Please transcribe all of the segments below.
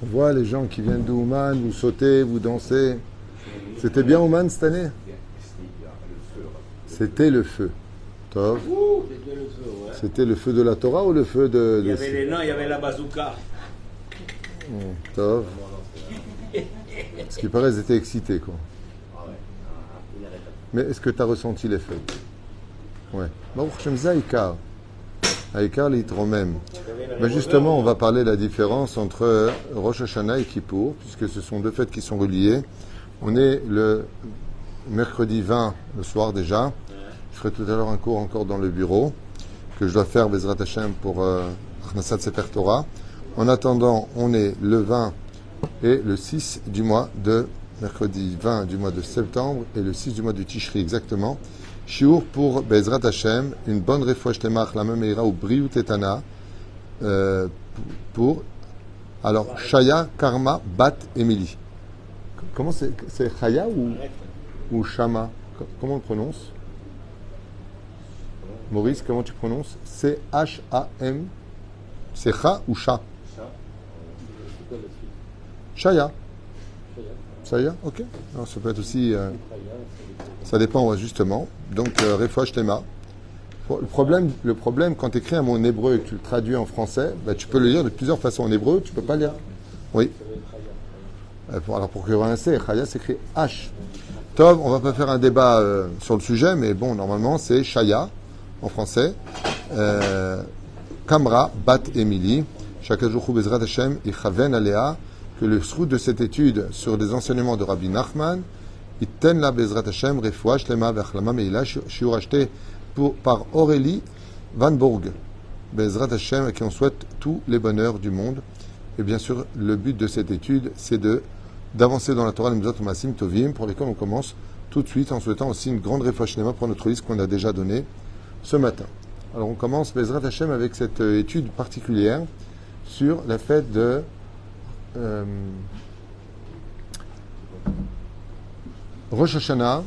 On voit les gens qui viennent de Ouman, vous sautez, vous dansez. C'était bien Ouman cette année? C'était le feu. Tov. C'était le feu, ouais. C'était le feu de la Torah ou le feu de... Il y avait les nains, il y avait la bazooka. Tov. Ce qui paraît, ils étaient excités, quoi. Mais est-ce que tu as ressenti les feux? Ouais. Baruch Hashem, ça, Aïkar. Aïkar, l'itromem. Mais justement, on va parler de la différence entre Rosh Hashanah et Kippour, puisque ce sont deux fêtes qui sont reliées. On est le mercredi 20, le soir déjà. Je ferai tout à l'heure un cours encore dans le bureau, que je dois faire, Bezrat Hashem, pour Achnasat Sefer Torah. En attendant, on est le 20 et le 6 du mois de mercredi 20 du mois de septembre et le 6 du mois de Tishri exactement. Shiur pour Bezrat Hashem, une bonne refouach temach, la même ira ou briut etana, pour, alors, Shaya, Karma, Bat, Emily. Comment c'est Chaya ou Shama? Comment on le prononce? Maurice, comment tu prononces? C-H-A-M. C'est Cha ou Cha? Shaya. Shaya, ok. Non, ça peut être aussi... ça dépend, ouais, justement. Donc, refouach tema. Le problème, quand tu écris un mot en hébreu et que tu le traduis en français, bah, tu peux le lire de plusieurs façons en hébreu, tu peux pas le lire. Oui. Alors, pour qu'il y ait un C, Chaya s'écrit H. Tov, on va pas faire un débat sur le sujet, mais bon, normalement, c'est Shaya, en français. Kamra, Bat, Emily. Shakajoukhu Bezrat Hashem, Ichaven Alea, que le srout de cette étude sur des enseignements de Rabbi Nachman, Itten la Bezrat Hashem, Refouach Lema Vechlama Meila, shiur acheté par Aurélie Van Bourg. Bezrat Hashem, à qui on souhaite tous les bonheurs du monde. Et bien sûr, le but de cette étude, c'est d'avancer dans la Torah, les Mitzvot Masim Tovim, pour lesquels on commence tout de suite en souhaitant aussi une grande refouach lema pour notre liste qu'on a déjà donnée ce matin. Alors on commence Bezrat Hashem avec cette étude particulière sur la fête de Rosh Hashanah.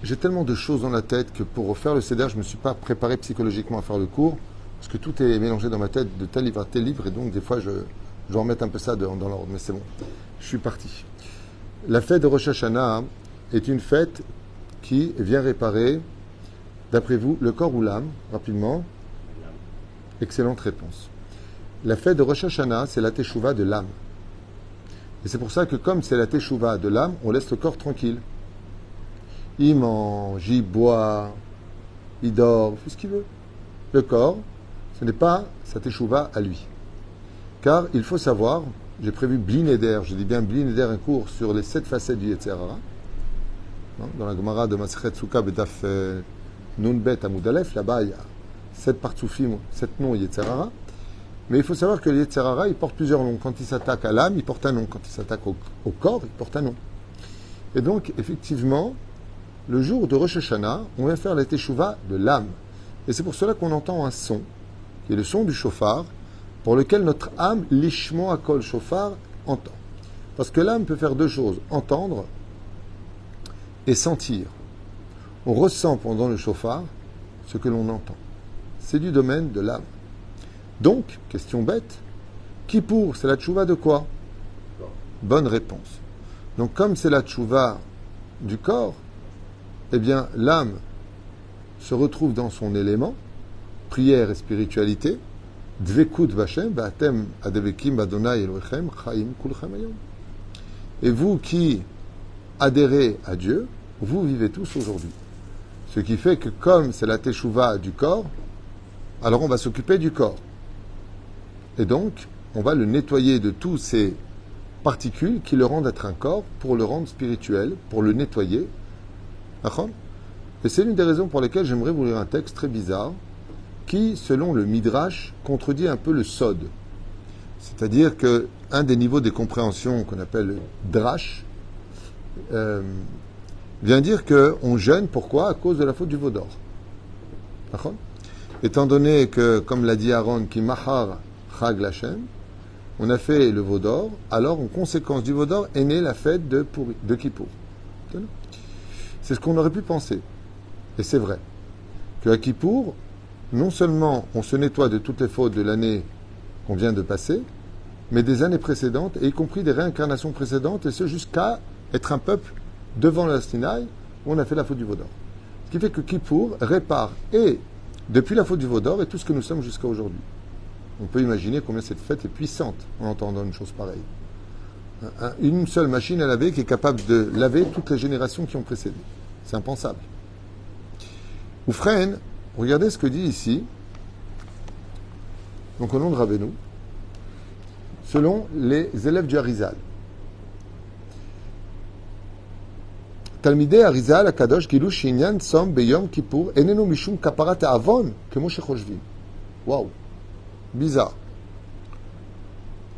J'ai tellement de choses dans la tête que pour faire le Seder, je ne me suis pas préparé psychologiquement à faire le cours, parce que tout est mélangé dans ma tête de tel livre à tel livre, et donc des fois je dois remettre un peu ça dans l'ordre, mais c'est bon, je suis parti. La fête de Rosh Hashanah est une fête qui vient réparer, d'après vous, le corps ou l'âme, rapidement? Excellente réponse. La fête de Rosh Hashanah, c'est la teshuva de l'âme. Et c'est pour ça que comme c'est la teshuva de l'âme, on laisse le corps tranquille. Il mange, il boit, il dort, il fait ce qu'il veut. Le corps, ce n'est pas sa teshuva à lui. Car il faut savoir, j'ai prévu Blineder, je dis bien Blineder, un cours sur les 7 facettes du Yetzer Hara. Dans la Gemara de Masechet Sukkah, Bedaf Nunbet Amud Aleph, là-bas il y a 7 partsoufim, 7 noms Yetzer Hara. Mais il faut savoir que le Yetzer Hara, il porte plusieurs noms. Quand il s'attaque à l'âme, il porte un nom. Quand il s'attaque au corps, il porte un nom. Et donc, effectivement, le jour de Rosh Hashanah, on vient faire la teshuva de l'âme. Et c'est pour cela qu'on entend un son, qui est le son du shofar, pour lequel notre âme, lishmo akol shofar, entend. Parce que l'âme peut faire deux choses, entendre et sentir. On ressent pendant le shofar ce que l'on entend. C'est du domaine de l'âme. Donc, question bête, Kippour, c'est la tchouva de quoi? Bonne réponse. Donc, comme c'est la tchouva du corps, eh bien, l'âme se retrouve dans son élément, prière et spiritualité, Dvekut Vashem, Ba'atem Adevekim Adonai Elohechem, Chaim Kulchem Hayom. Et vous qui adhérez à Dieu, vous vivez tous aujourd'hui. Ce qui fait que comme c'est la teshuva du corps, alors on va s'occuper du corps. Et donc, on va le nettoyer de tous ces particules qui le rendent être un corps pour le rendre spirituel, pour le nettoyer. Et c'est l'une des raisons pour lesquelles j'aimerais vous lire un texte très bizarre qui, selon le Midrash, contredit un peu le Sod. C'est-à-dire qu'un des niveaux des compréhensions qu'on appelle le Drash vient dire qu'on jeûne, pourquoi? À cause de la faute du veau d'or. Étant donné que, comme l'a dit Aaron, qui mahar Chag Lashem, on a fait le veau d'or, alors en conséquence du veau d'or est née la fête de Kippour. C'est ce qu'on aurait pu penser. Et c'est vrai. Qu'à Kippour, non seulement on se nettoie de toutes les fautes de l'année qu'on vient de passer, mais des années précédentes, et y compris des réincarnations précédentes, et ce jusqu'à être un peuple devant la Sinaï, où on a fait la faute du veau d'or. Ce qui fait que Kippour répare, et depuis la faute du veau d'or, et tout ce que nous sommes jusqu'à aujourd'hui. On peut imaginer combien cette fête est puissante en entendant une chose pareille. Une seule machine à laver qui est capable de laver toutes les générations qui ont précédé. C'est impensable. Oufren, regardez ce que dit ici, donc au nom de Rabbeinu, selon les élèves du Harizal. Talmidei Harizal Akadosh Gilu Shinyan Som Beyom Kippur Enenu Mishum Kaparat Avon Kemo Shechoshvim. Waouh, bizarre.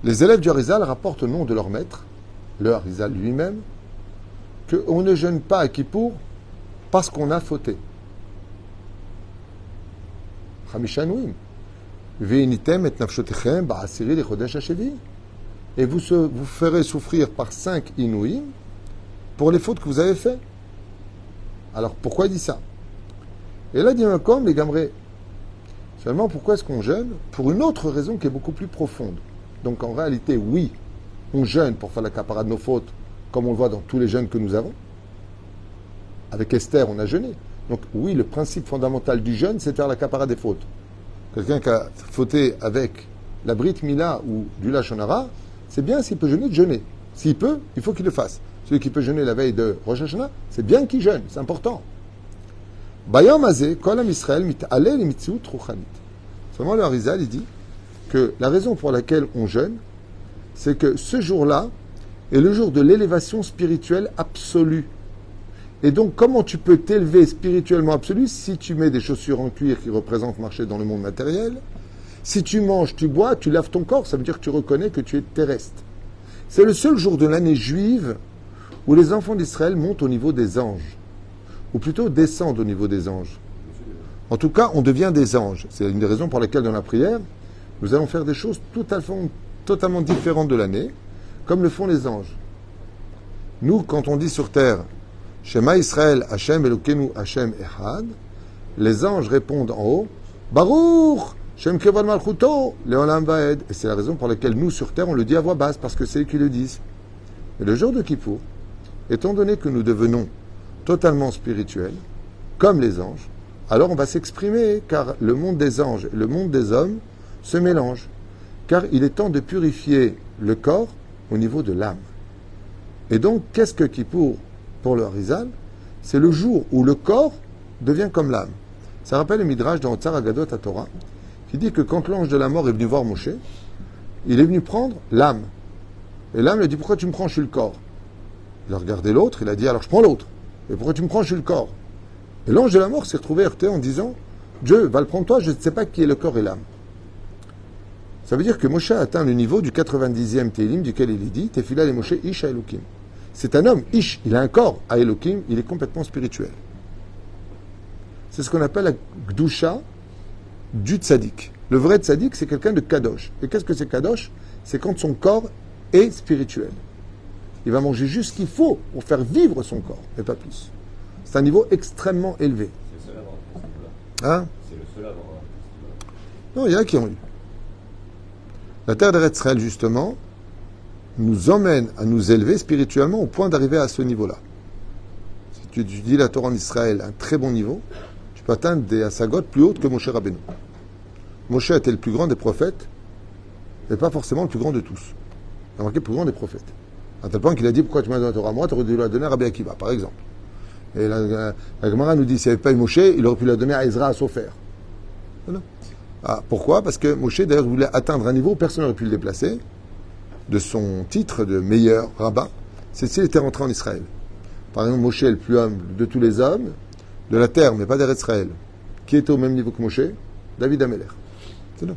Les élèves du Harizal rapportent au nom de leur maître, le Harizal lui-même, qu'on ne jeûne pas à Kippour parce qu'on a fauté. Chamishanouim. Ve'initem et nafshotechem ba'asiri le chodesh hashevi. Et vous ferez souffrir par 5 inouïm pour les fautes que vous avez faites. Alors pourquoi il dit ça? Et là, dit comme les gamrés. Seulement, pourquoi est-ce qu'on jeûne? Pour une autre raison qui est beaucoup plus profonde. Donc en réalité, oui, on jeûne pour faire la capara de nos fautes, comme on le voit dans tous les jeûnes que nous avons. Avec Esther, on a jeûné. Donc oui, le principe fondamental du jeûne, c'est de faire la capara des fautes. Quelqu'un qui a fauté avec la Brit Mila ou du Lashon Hara, c'est bien s'il peut jeûner, de jeûner. S'il peut, il faut qu'il le fasse. Celui qui peut jeûner la veille de Rosh Hashanah, c'est bien qu'il jeûne, c'est important. Bayom Azeh, Kol Am Yisrael mit'aleh limitziut ruchanit. Seulement le Harizal, il dit que la raison pour laquelle on jeûne, c'est que ce jour-là est le jour de l'élévation spirituelle absolue. Et donc, comment tu peux t'élever spirituellement absolu si tu mets des chaussures en cuir qui représentent marcher dans le monde matériel? Si tu manges, tu bois, tu laves ton corps, ça veut dire que tu reconnais que tu es terrestre. C'est le seul jour de l'année juive où les enfants d'Israël montent au niveau des anges, ou plutôt descendent au niveau des anges. En tout cas, on devient des anges. C'est une des raisons pour lesquelles dans la prière, nous allons faire des choses totalement différentes de l'année, comme le font les anges. Nous, quand on dit sur terre, Shema Israël, Hashem Elokeinu, Hashem Echad, les anges répondent en haut, Baruch, Shem Kevod Malchuto, Leolam Vaed. Et c'est la raison pour laquelle nous, sur terre, on le dit à voix basse, parce que c'est eux qui le disent. Et le jour de Kippour, étant donné que nous devenons totalement spirituels, comme les anges, alors on va s'exprimer, car le monde des anges et le monde des hommes se mélangent. Car il est temps de purifier le corps au niveau de l'âme. Et donc, qu'est-ce que Kippour pour le Harizal? C'est le jour où le corps devient comme l'âme. Ça rappelle le Midrash dans Otsar Agadot à Torah, qui dit que quand l'ange de la mort est venu voir Moshe, il est venu prendre l'âme. Et l'âme lui a dit, pourquoi tu me prends, je suis le corps? Il a regardé l'autre, il a dit, alors je prends l'autre. Et pourquoi tu me prends, je suis le corps? Et l'ange de la mort s'est retrouvé heurté en disant, Dieu va le prendre toi, je ne sais pas qui est le corps et l'âme. Ça veut dire que Moshe a atteint le niveau du 90e Télim, duquel il est dit, Tefila le Moshe Ish à Elohim. C'est un homme, Ish, il a un corps, à Elohim, il est complètement spirituel. C'est ce qu'on appelle la Gdusha du Tzadik. Le vrai Tzadik, c'est quelqu'un de Kadosh. Et qu'est-ce que c'est Kadosh? C'est quand son corps est spirituel. Il va manger juste ce qu'il faut pour faire vivre son corps, et pas plus. C'est un niveau extrêmement élevé. C'est le seul à avoir. Hein? C'est le seul à avoir. Non, il y en a qui ont eu. La terre d'Eretz Israël, justement, nous emmène à nous élever spirituellement au point d'arriver à ce niveau-là. Si tu étudies la Torah en Israël à un très bon niveau, tu peux atteindre des asagot plus hautes que Moshe Rabbeinu. Moshe était le plus grand des prophètes, mais pas forcément le plus grand de tous. Il a marqué le plus grand des prophètes. À tel point qu'il a dit, pourquoi tu m'as donné la Torah à moi, tu aurais dû la donner à Rabbi Akiva, par exemple. Et la Gemara nous dit, s'il n'y avait pas eu Moshe, il aurait pu la donner à Ezra à Sofer. Voilà. Ah, pourquoi? Parce que Moshe, d'ailleurs, voulait atteindre un niveau où personne n'aurait pu le déplacer, de son titre de meilleur rabbin, c'est s'il était rentré en Israël. Par exemple, Moshe est le plus humble de tous les hommes, de la terre, mais pas d'Eretz Israël. Qui était au même niveau que Moshe? David Ameler. C'est là.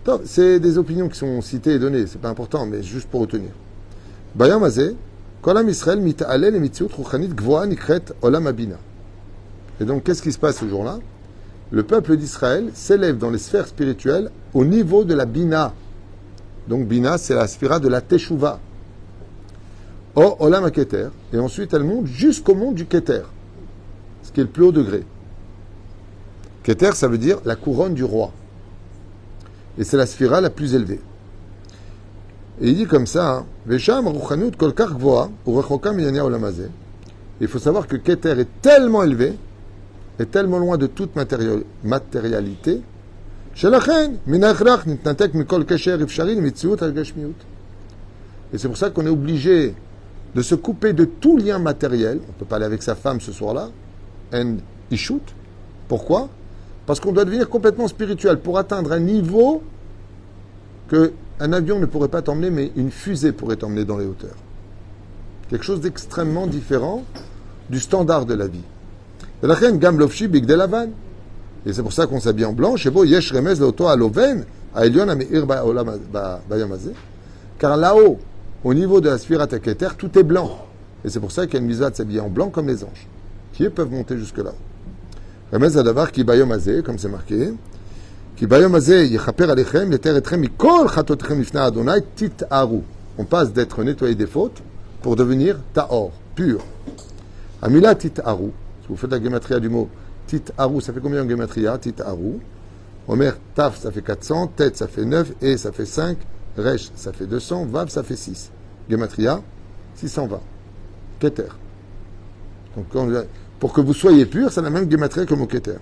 Donc, c'est des opinions qui sont citées et données, c'est pas important, mais juste pour retenir. Bayam Azeh, Kolam Israël mita'alel et mitziut ruchanit gvoa nikret olam abina. Et donc, qu'est-ce qui se passe ce jour-là? Le peuple d'Israël s'élève dans les sphères spirituelles au niveau de la bina. Donc, bina, c'est la sphira de la teshuva. O olam ha-keter. Et ensuite, elle monte jusqu'au monde du keter, ce qui est le plus haut degré. Keter, ça veut dire la couronne du roi. Et c'est la sphira la plus élevée. Et il dit comme ça, Vesham ruchanut kol kach gvoa, urechoka miyania olam hazeh. Il faut savoir que Keter est tellement élevé, est tellement loin de toute matérialité, Shelachen, minachrach nitnatek mikol kesher ifshari mitziut al gashmiut. Et c'est pour ça qu'on est obligé de se couper de tout lien matériel. On ne peut pas aller avec sa femme ce soir-là. And ishut. Pourquoi? Parce qu'on doit devenir complètement spirituel pour atteindre un niveau qu'un avion ne pourrait pas t'emmener, mais une fusée pourrait t'emmener dans les hauteurs. Quelque chose d'extrêmement différent du standard de la vie. Et c'est pour ça qu'on s'habille en blanc. Car là-haut, au niveau de la Sfirat HaKeter, tout est blanc. Et c'est pour ça qu'il y a une mitzvah de s'habiller en blanc comme les anges, qui peuvent monter jusque là. Remez Adavar ki bayom hazeh, comme c'est marqué, ki bayom hazeh yechaper alechem leter etchem mikol chatotchem lifnei Adonai tit'aru. On passe d'être nettoyé des fautes pour devenir ta'or, pur. Amila tit'aru. Si vous faites la gematria du mot tit'aru, ça fait combien en gematria? Tit'aru. Omer taf, ça fait 400, tet, ça fait 9, et ça fait 5, resh, ça fait 200, vav, ça fait 6. Gematria, 620. Keter. Donc, pour que vous soyez pur, c'est la même gematria que mon keter.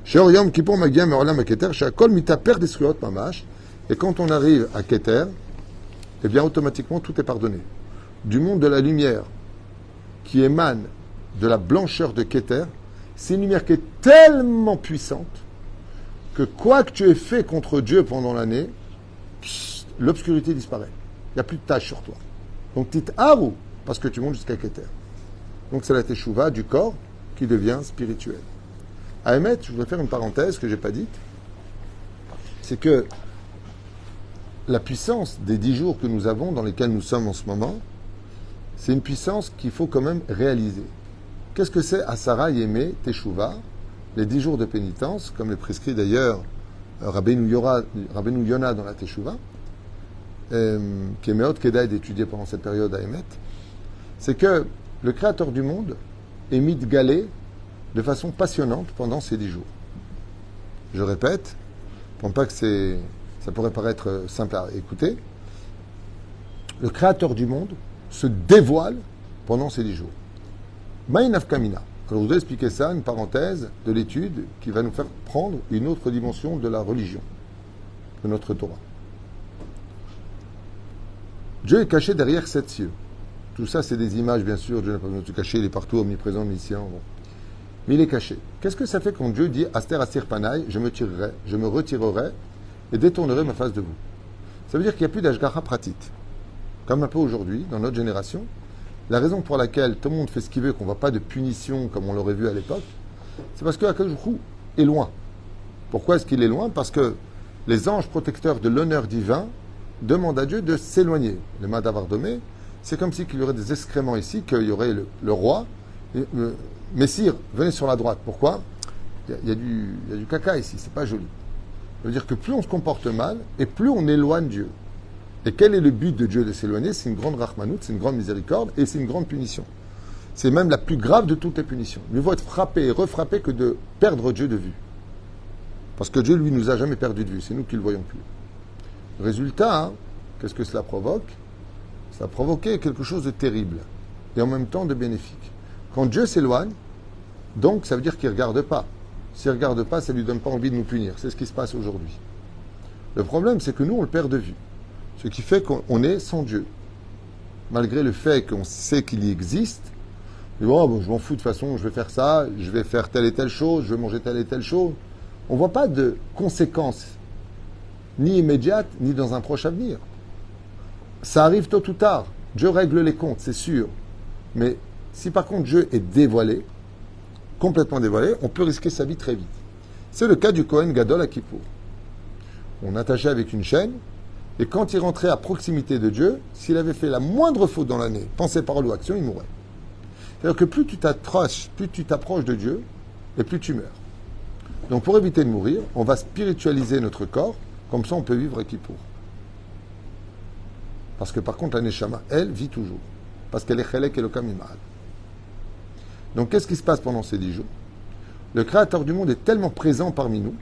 Sheor yom kippur magiyam me'olam keter, she'akol mitaper desriot mamash. Et quand on arrive à keter, eh bien, automatiquement, tout est pardonné. Du monde de la lumière qui émane de la blancheur de keter, c'est une lumière qui est tellement puissante que quoi que tu aies fait contre Dieu pendant l'année, l'obscurité disparaît. Il n'y a plus de tache sur toi. Donc, tit'aru, parce que tu montes jusqu'à keter. Donc, c'est la teshuva du corps qui devient spirituel. À Emet, je voudrais faire une parenthèse que je n'ai pas dite. C'est que la puissance des 10 jours que nous avons, dans lesquels nous sommes en ce moment, c'est une puissance qu'il faut quand même réaliser. Qu'est-ce que c'est Asara Yemé Teshuva, les 10 jours de pénitence, comme le prescrit d'ailleurs Rabbeinu Yona dans la Teshuva, qui est Meot Kedai d'étudier pendant cette période à Emet, c'est que le Créateur du monde est mis de galé de façon passionnante pendant ces 10 jours. Je répète, pour pas que ça pourrait paraître simple à écouter, le Créateur du monde se dévoile pendant ces 10 jours. Ma'inav Kamina. Alors, je voudrais expliquer ça, une parenthèse de l'étude qui va nous faire prendre une autre dimension de la religion, de notre Torah. Dieu est caché derrière 7 cieux. Tout ça, c'est des images, bien sûr. Dieu n'a pas besoin de se cacher, il est partout, omniprésent, omniscient. Bon. Mais il est caché. Qu'est-ce que ça fait quand Dieu dit Aster Asir Panaï, je me retirerai et détournerai ma face de vous? Ça veut dire qu'il n'y a plus d'Ashgacha pratit. Comme un peu aujourd'hui, dans notre génération. La raison pour laquelle tout le monde fait ce qu'il veut, qu'on ne voit pas de punition comme on l'aurait vu à l'époque, c'est parce que Akadosh Baruch Hu est loin. Pourquoi est-ce qu'il est loin? Parce que les anges protecteurs de l'honneur divin demandent à Dieu de s'éloigner. Le Madavardomé, c'est comme si qu'il y aurait des excréments ici, qu'il y aurait le roi. Messire, venez sur la droite. Pourquoi? Il y a du caca ici, c'est pas joli. Ça veut dire que plus on se comporte mal, et plus on éloigne Dieu. Et quel est le but de Dieu de s'éloigner? C'est une grande rachmanout, c'est une grande miséricorde, et c'est une grande punition. C'est même la plus grave de toutes les punitions. Mieux vaut être frappé et refrappé que de perdre Dieu de vue. Parce que Dieu, lui, nous a jamais perdu de vue, c'est nous qui le voyons plus. Résultat, qu'est-ce que cela provoque? Ça a provoqué quelque chose de terrible, et en même temps de bénéfique. Quand Dieu s'éloigne, donc ça veut dire qu'il ne regarde pas. S'il ne regarde pas, ça ne lui donne pas envie de nous punir. C'est ce qui se passe aujourd'hui. Le problème, c'est que nous, on le perd de vue. Ce qui fait qu'on est sans Dieu. Malgré le fait qu'on sait qu'il y existe, mais bon, je m'en fous de toute façon, je vais faire ça, je vais faire telle et telle chose, je vais manger telle et telle chose. On ne voit pas de conséquences, ni immédiates, ni dans un proche avenir. Ça arrive tôt ou tard. Dieu règle les comptes, c'est sûr. Mais si par contre Dieu est dévoilé, complètement dévoilé, on peut risquer sa vie très vite. C'est le cas du Kohen Gadol à Kippour. On attachait avec une chaîne, et quand il rentrait à proximité de Dieu, s'il avait fait la moindre faute dans l'année, pensée, parole ou action, il mourrait. C'est-à-dire que plus tu t'approches de Dieu, et plus tu meurs. Donc pour éviter de mourir, on va spiritualiser notre corps, comme ça on peut vivre à Kippour. Parce que par contre la Neshama, elle, vit toujours. Parce qu'elle est Chelek Elokam Imad. Donc qu'est-ce qui se passe pendant ces 10 jours? Le Créateur du monde est tellement présent parmi nous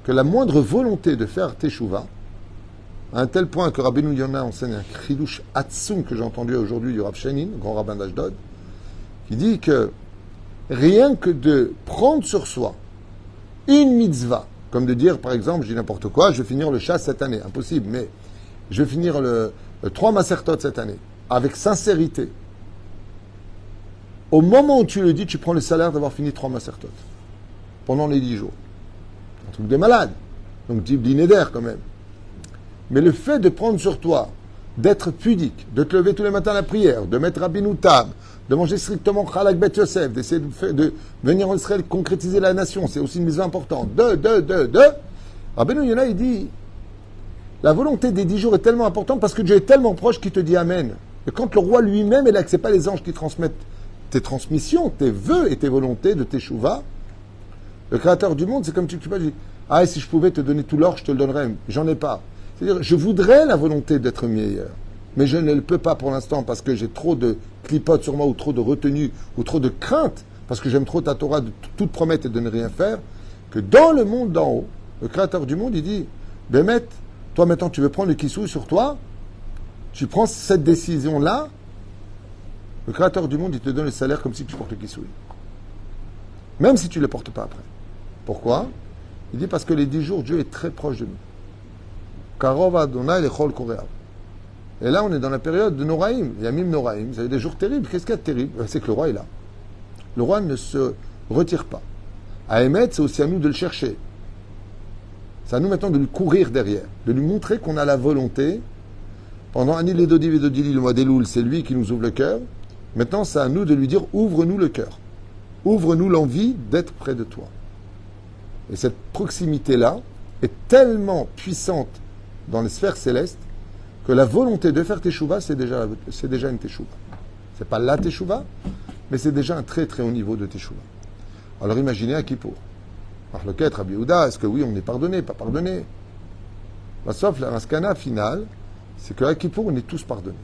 que la moindre volonté de faire Teshuvah À un tel point que Rabbeinu Yonah enseigne un chidouche atsum que j'ai entendu aujourd'hui du Rav Shenin, grand rabbin d'Ashdod, qui dit que rien que de prendre sur soi une mitzvah, comme de dire, par exemple, je dis n'importe quoi, je vais finir le chasse cette année, impossible, mais je vais finir le 3 masertot cette année, avec sincérité. Au moment où tu le dis, tu prends le salaire d'avoir fini 3 masertot, pendant les 10 jours. Un truc de malade. Donc, type d'inéder quand même. Mais le fait de prendre sur toi, d'être pudique, de te lever tous les matins à la prière, de mettre Rabbeinu Tam, de manger strictement Chalak Bet Yosef, d'essayer de venir en Israël concrétiser la nation, c'est aussi une mise importante. Rabbeinu Yonah, il dit, la volonté des 10 jours est tellement importante parce que Dieu est tellement proche qu'il te dit Amen. Et quand le roi lui-même est là, que ce n'est pas les anges qui transmettent tes transmissions, tes vœux et tes volontés de tes chouvas, le créateur du monde, c'est comme tu peux dire, ah, si je pouvais te donner tout l'or, je te le donnerais. J'en ai pas. C'est-à-dire, je voudrais la volonté d'être meilleur, mais je ne le peux pas pour l'instant parce que j'ai trop de clipotes sur moi, ou trop de retenue, ou trop de crainte, parce que j'aime trop ta Torah de tout promettre et de ne rien faire, que dans le monde d'en haut, le créateur du monde, il dit, Bémet, toi maintenant tu veux prendre le kissouille sur toi, tu prends cette décision-là, le créateur du monde, il te donne le salaire comme si tu portes le kissouille. Même si tu ne le portes pas après. Pourquoi? Il dit parce que les 10 jours, Dieu est très proche de nous. Karov Adonai lechol koreav. Et là, on est dans la période de Noraïm. Il y a même Noraïm. Vous avez des jours terribles. Qu'est-ce qu'il y a de terrible? C'est que le roi est là. Le roi ne se retire pas. À émettre, c'est aussi à nous de le chercher. C'est à nous maintenant de lui courir derrière, de lui montrer qu'on a la volonté. Pendant Anil et Dodi Vedodili, le mois d'Elul, c'est lui qui nous ouvre le cœur. Maintenant, c'est à nous de lui dire ouvre-nous le cœur. Ouvre-nous l'envie d'être près de toi. Et cette proximité-là est tellement puissante dans les sphères célestes que la volonté de faire teshuva, c'est déjà une teshuva. C'est pas la teshuva, mais c'est déjà un très très haut niveau de teshuva. Alors imaginez à Kippour. Marloquet, Rabbi Yehuda, est-ce que oui, on est pardonné, pas pardonné? Sauf la maskana finale, c'est qu'à Kippour, on est tous pardonnés.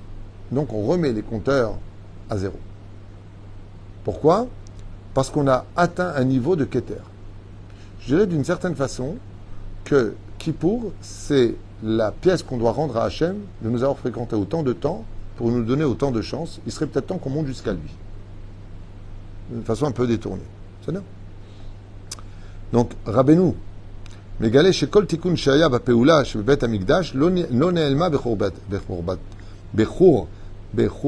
Donc on remet les compteurs à zéro. Pourquoi? Parce qu'on a atteint un niveau de Keter. Je dirais d'une certaine façon que Kippour, c'est la pièce qu'on doit rendre à Hachem de nous avoir fréquenté autant de temps pour nous donner autant de chance. Il serait peut-être temps qu'on monte jusqu'à lui. D'une façon un peu détournée. C'est bien. Donc, Rabbeinu, Megale shekol tikun shaya ba'peula shebet hamikdash lo ne'elma bechur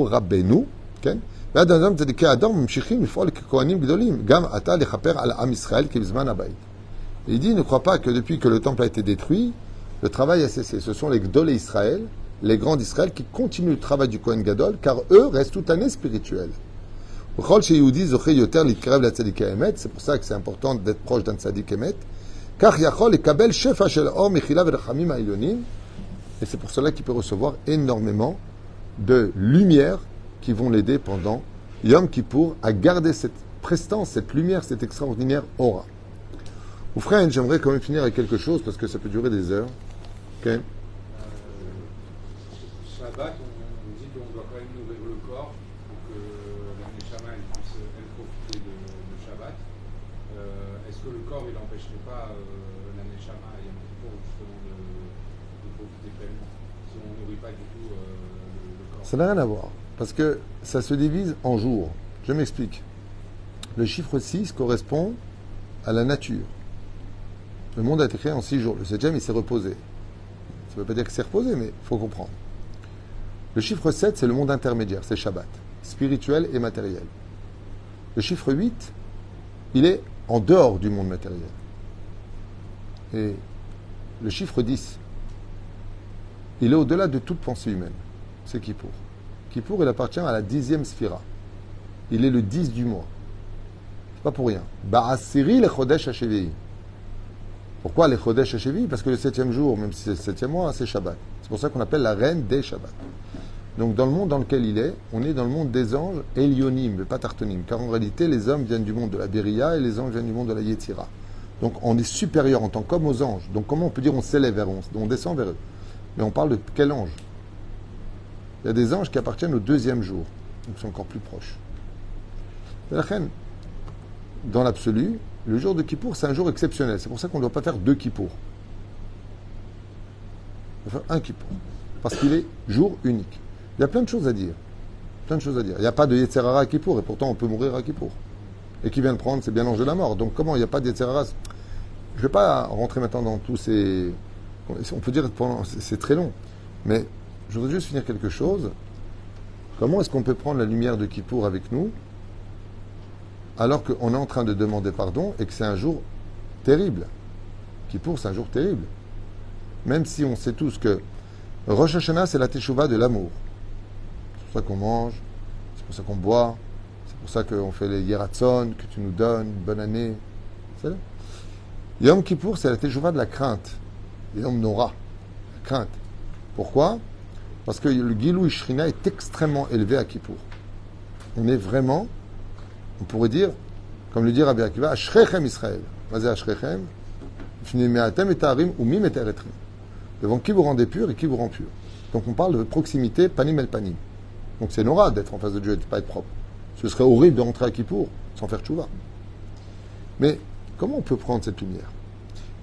Rabbeinu, כן? ועד אדם צדיקי אדום ממשיכים לפעול ככהנים גדולים, גם עתה לכפר על עם ישראל כבזמן הבית. Il dit, ne crois pas que depuis que le temple a été détruit, le travail a cessé. Ce sont les Gdolé Israël, les grands d'Israël, qui continuent le travail du Kohen Gadol, car eux restent toute l'année spirituelle. C'est pour ça que c'est important d'être proche d'un tzadik emet. Car yachol ekabel shefa shel or mechila verachamim ha'ilyonim. Et c'est pour cela qu'il peut recevoir énormément de lumière qui vont l'aider pendant Yom Kippour à garder cette prestance, cette lumière, cette extraordinaire aura. Ou frère, j'aimerais quand même finir avec quelque chose parce que ça peut durer des heures. Okay. Shabbat, on dit qu'on doit quand même nourrir le corps pour que la Neshama elle puisse profiter de Shabbat. Est-ce que le corps il n'empêcherait pas la Neshama et Yom Kippour justement de profiter pleinement si on ne nourrit pas du tout le corps? Ça n'a rien à voir parce que ça se divise en jours. Je m'explique. Le chiffre 6 correspond à la nature. Le monde a été créé en 6 jours. Le 7e, il s'est reposé. Ça ne veut pas dire qu'il s'est reposé, mais il faut comprendre. Le chiffre 7, c'est le monde intermédiaire, c'est Shabbat, spirituel et matériel. Le chiffre 8, il est en dehors du monde matériel. Et le chiffre 10, il est au-delà de toute pensée humaine. C'est Kippour. Kippour, il appartient à la 10e sphira. Il est le 10 du mois. C'est pas pour rien. Ba'asiri le Chodesh HaShevi'i. Pourquoi les Chodesh HaShevi'i? Parce que le 7e jour, même si c'est le 7e mois, c'est Shabbat. C'est pour ça qu'on appelle la reine des Shabbats. Donc dans le monde dans lequel il est, on est dans le monde des anges Elionim, mais pas Tartonim. Car en réalité, les hommes viennent du monde de la Beria et les anges viennent du monde de la Yetzira. Donc on est supérieur en tant qu'homme aux anges. Donc comment on peut dire on s'élève vers eux, on descend vers eux? Mais on parle de quel ange? Il y a des anges qui appartiennent au 2e jour, donc sont encore plus proches. La reine, dans l'absolu, le jour de Kippour, c'est un jour exceptionnel. C'est pour ça qu'on ne doit pas faire 2 Kippour. On va faire un Kippour. Parce qu'il est jour unique. Il y a plein de choses à dire. Plein de choses à dire. Il n'y a pas de Yetzer Hara à Kippour, et pourtant on peut mourir à Kippour. Et qui vient de prendre, c'est bien l'ange de la mort. Donc comment il n'y a pas de Yetzer Hara? Je ne vais pas rentrer maintenant dans tous ces... On peut dire que c'est très long. Mais je voudrais juste finir quelque chose. Comment est-ce qu'on peut prendre la lumière de Kippour avec nous alors qu'on est en train de demander pardon et que c'est un jour terrible? Kippour, c'est un jour terrible. Même si on sait tous que Rosh Hashanah, c'est la teshuva de l'amour. C'est pour ça qu'on mange, c'est pour ça qu'on boit, c'est pour ça qu'on fait les yeratzon, que tu nous donnes, une bonne année. C'est là. Yom Kippour, c'est la teshuva de la crainte. Yom Nora, la crainte. Pourquoi? Parce que le Gilou Ishrina est extrêmement élevé à Kippour. On est vraiment, on pourrait dire, comme le dit Rabbi Akiva, Ashrechem Israël. Vas-y, Ashrechem. Devant qui vous rendez pur et qui vous rend pur. Donc on parle de proximité, panim el panim. Donc c'est Nora d'être en face de Dieu et de ne pas être propre. Ce serait horrible de rentrer à Kippour sans faire tchouva. Mais comment on peut prendre cette lumière?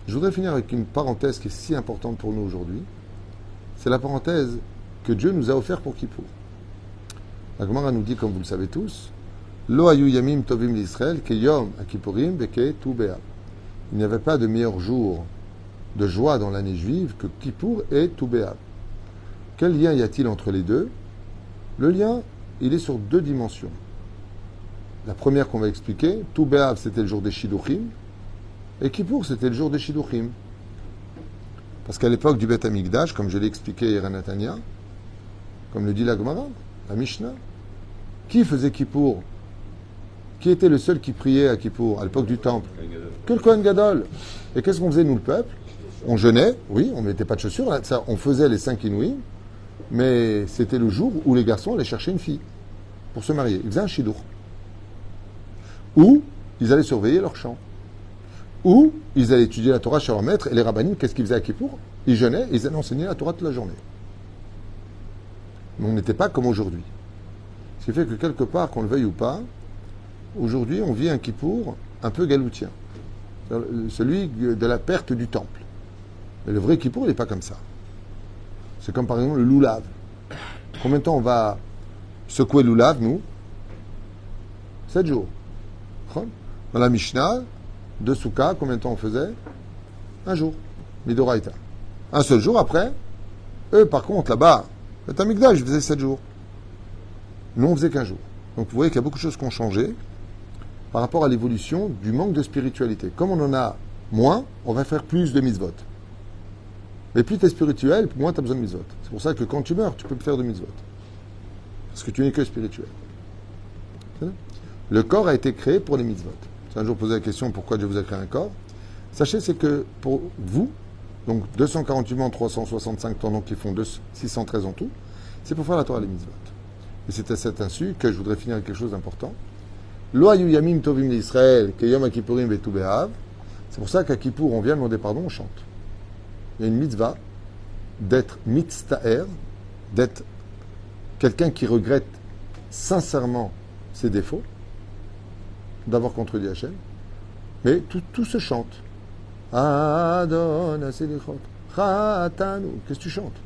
Je voudrais finir avec une parenthèse qui est si importante pour nous aujourd'hui. C'est la parenthèse que Dieu nous a offerte pour Kippour. La Gemara nous dit, comme vous le savez tous, Lo ayu yamim tovim l'Israël ke yom akipurim beke tu be'av. Il n'y avait pas de meilleur jour de joie dans l'année juive que Kippour et Tu B'Av. Quel lien y a-t-il entre les deux? Le lien, il est sur deux dimensions. La première qu'on va expliquer, Tu B'Av, c'était le jour des Shidduchim, et Kippour, c'était le jour des Shidduchim. Parce qu'à l'époque du Beth Amikdash, comme je l'ai expliqué hier à Netanya, comme le dit la Gemara, la Mishnah, qui faisait Kippour? Qui était le seul qui priait à Kippour, à l'époque du temple? Que le Kohen Gadol. Et qu'est-ce qu'on faisait, nous, le peuple? On jeûnait, oui, on ne mettait pas de chaussures, ça, on faisait les 5 inouïs, mais c'était le jour où les garçons allaient chercher une fille pour se marier. Ils faisaient un chidour. Ou ils allaient surveiller leur champ. Ou ils allaient étudier la Torah chez leur maître, et les rabbinim, qu'est-ce qu'ils faisaient à Kippour? Ils jeûnaient, ils allaient enseigner la Torah toute la journée. Mais on n'était pas comme aujourd'hui. Ce qui fait que quelque part, qu'on le veuille ou pas, aujourd'hui, on vit un Kippour un peu galoutien. Celui de la perte du temple. Mais le vrai Kippour, il n'est pas comme ça. C'est comme par exemple le loulav. Combien de temps on va secouer le loulav, nous? 7 jours. Dans la Mishnah, de Souka, combien de temps on faisait? 1 jour. Midoraita. Un seul jour après. Eux, par contre, là-bas, le Amikdash, je faisais 7 jours. Nous, on faisait qu'un jour. Donc vous voyez qu'il y a beaucoup de choses qui ont changé par rapport à l'évolution du manque de spiritualité. Comme on en a moins, on va faire plus de mitzvot. Mais plus tu es spirituel, moins tu as besoin de mitzvot. C'est pour ça que quand tu meurs, tu peux plus faire de mitzvot. Parce que tu n'es que spirituel. Le corps a été créé pour les mitzvot. Si un jour posé la question pourquoi Dieu vous a créé un corps, sachez c'est que pour vous, donc 248 membres, 365 tendons qui font 613 en tout, c'est pour faire la Torah les mitzvot. Et c'est à cet insu que je voudrais finir avec quelque chose d'important. Lo ayu yamim tovim l'Israël, ke yom akipurim ve tu be'av. C'est pour ça qu'à Kippour, on vient demander pardon, on chante. Il y a une mitzvah d'être mitztaher, d'être quelqu'un qui regrette sincèrement ses défauts, d'avoir contredit Hachem, mais tout se chante. Adon aselichot, chatanu. Qu'est-ce que tu chantes?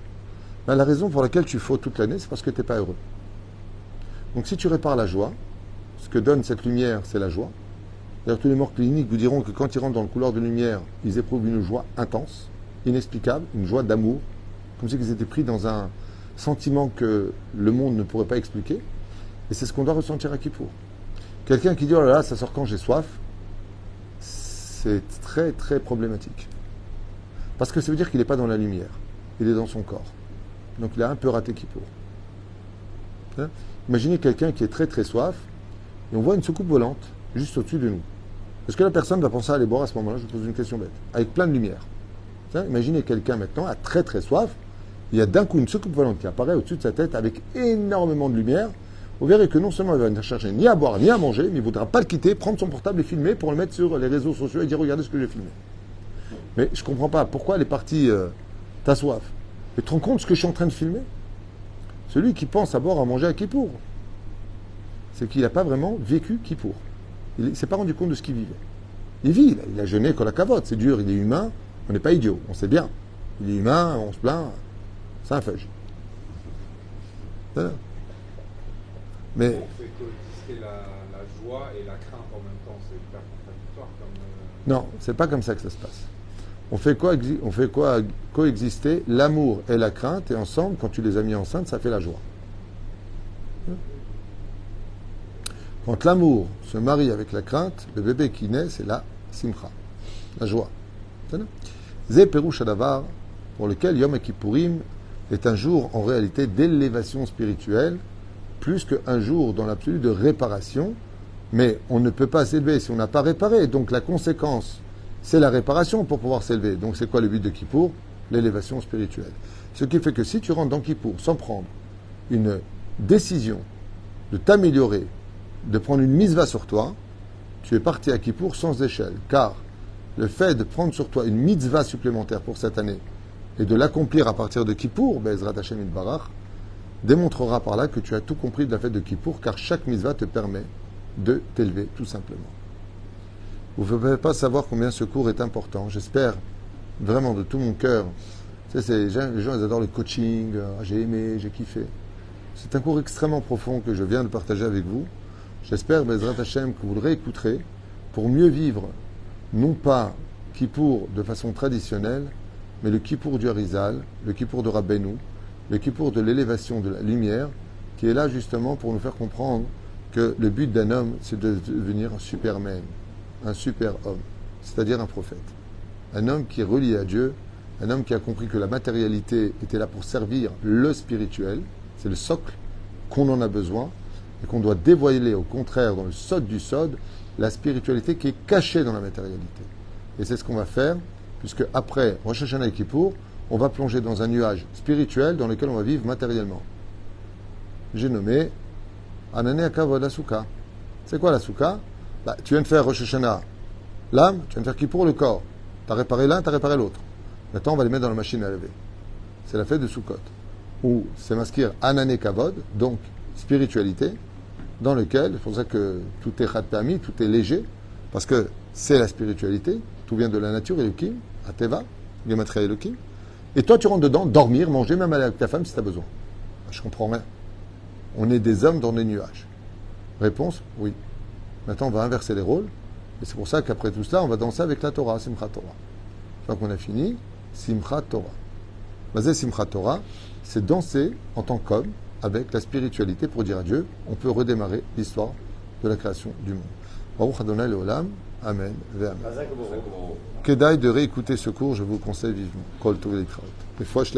Ben, la raison pour laquelle tu fautes toute l'année, c'est parce que tu n'es pas heureux. Donc si tu répares la joie, ce que donne cette lumière, c'est la joie. D'ailleurs, tous les morts cliniques vous diront que quand ils rentrent dans le couloir de lumière, ils éprouvent une joie intense, inexplicable, une joie d'amour, comme si ils étaient pris dans un sentiment que le monde ne pourrait pas expliquer. Et c'est ce qu'on doit ressentir à Kippour. Quelqu'un qui dit « Oh là là, ça sort quand j'ai soif », c'est très très problématique. Parce que ça veut dire qu'il n'est pas dans la lumière, il est dans son corps. Donc il a un peu raté Kippour. Hein? Imaginez quelqu'un qui est très très soif, et on voit une soucoupe volante juste au-dessus de nous. Est-ce que la personne va penser à aller boire à ce moment-là? Je vous pose une question bête. Avec plein de lumière. Imaginez quelqu'un maintenant a très très soif. Il y a d'un coup une soucoupe volante qui apparaît au-dessus de sa tête avec énormément de lumière. Vous verrez que non seulement il va ne chercher ni à boire ni à manger, mais il ne voudra pas le quitter, prendre son portable et filmer pour le mettre sur les réseaux sociaux et dire regardez ce que j'ai filmé. Mais je ne comprends pas. Pourquoi elle est partie t'as soif? Mais tu te rends compte de ce que je suis en train de filmer? Celui qui pense à boire, à manger à Kippour, c'est qu'il n'a pas vraiment vécu Kippour. Il ne s'est pas rendu compte de ce qu'il vivait. Il vit, il a jeûné comme la cavotte, c'est dur, il est humain, on n'est pas idiot, on sait bien. Il est humain, on se plaint. C'est un feuge. Mais On fait coexister la joie et la crainte en même temps. C'est hyper contradictoire comme. non, c'est pas comme ça que ça se passe. On fait coexister l'amour et la crainte, et ensemble, quand tu les as mis ensemble, ça fait la joie. Quand l'amour se marie avec la crainte, le bébé qui naît, c'est la simcha, la joie. Zé Perouch Adavar, pour lequel Yom Kippourim est un jour en réalité d'élévation spirituelle, plus qu'un jour dans l'absolu de réparation, mais on ne peut pas s'élever si on n'a pas réparé. Donc la conséquence, c'est la réparation pour pouvoir s'élever. Donc c'est quoi le but de Kippour? L'élévation spirituelle. Ce qui fait que si tu rentres dans Kippour sans prendre une décision de t'améliorer, de prendre une mitzvah sur toi, tu es parti à Kippour sans échelle. Car le fait de prendre sur toi une mitzvah supplémentaire pour cette année et de l'accomplir à partir de Kippour, Be'ezrat Hashem Yitbarach, démontrera par là que tu as tout compris de la fête de Kippour, car chaque mitzvah te permet de t'élever, tout simplement. Vous ne pouvez pas savoir combien ce cours est important. J'espère vraiment de tout mon cœur. Tu sais, les gens ils adorent le coaching. J'ai aimé, j'ai kiffé. C'est un cours extrêmement profond que je viens de partager avec vous. J'espère, Bezrat Hashem, que vous le réécouterez pour mieux vivre, non pas Kippour de façon traditionnelle, mais le Kippour du Harizal, le Kippour de Rabbeinu, le Kippour de l'élévation de la lumière, qui est là justement pour nous faire comprendre que le but d'un homme, c'est de devenir un superman, un super homme, c'est-à-dire un prophète. Un homme qui est relié à Dieu, un homme qui a compris que la matérialité était là pour servir le spirituel, c'est le socle qu'on en a besoin, et qu'on doit dévoiler au contraire dans le sod du sod, la spiritualité qui est cachée dans la matérialité. Et c'est ce qu'on va faire, puisque après Rosh Hashanah et Kippour, on va plonger dans un nuage spirituel dans lequel on va vivre matériellement. J'ai nommé Anané Akavod la Souka. C'est quoi la Souka? Tu viens de faire Rosh Hashanah, l'âme, tu viens de faire Kippour, le corps. Tu as réparé l'un, tu as réparé l'autre. Maintenant, on va les mettre dans la machine à laver. C'est la fête de Sukkot, où c'est masquir Anané Kavod, donc spiritualité, dans lequel, c'est pour ça que tout est Khatami, tout est léger, parce que c'est la spiritualité, tout vient de la nature, Elohim, Ateva, Gematria Elohim. Et toi, tu rentres dedans, dormir, manger, même aller avec ta femme si tu as besoin. Je comprends rien. On est des hommes dans des nuages. Réponse, oui. Maintenant, on va inverser les rôles. Et c'est pour ça qu'après tout cela, on va danser avec la Torah, Simchat Torah. Une fois qu'on a fini, Simchat Torah. Basé Simchat Torah, c'est danser en tant qu'homme avec la spiritualité pour dire à Dieu, on peut redémarrer l'histoire de la création du monde. Baruch Adonai Leolam, Amen, Ve'amen. Kedaï de réécouter ce cours, je vous conseille vivement. Kol Tov Litraot. Des fois, je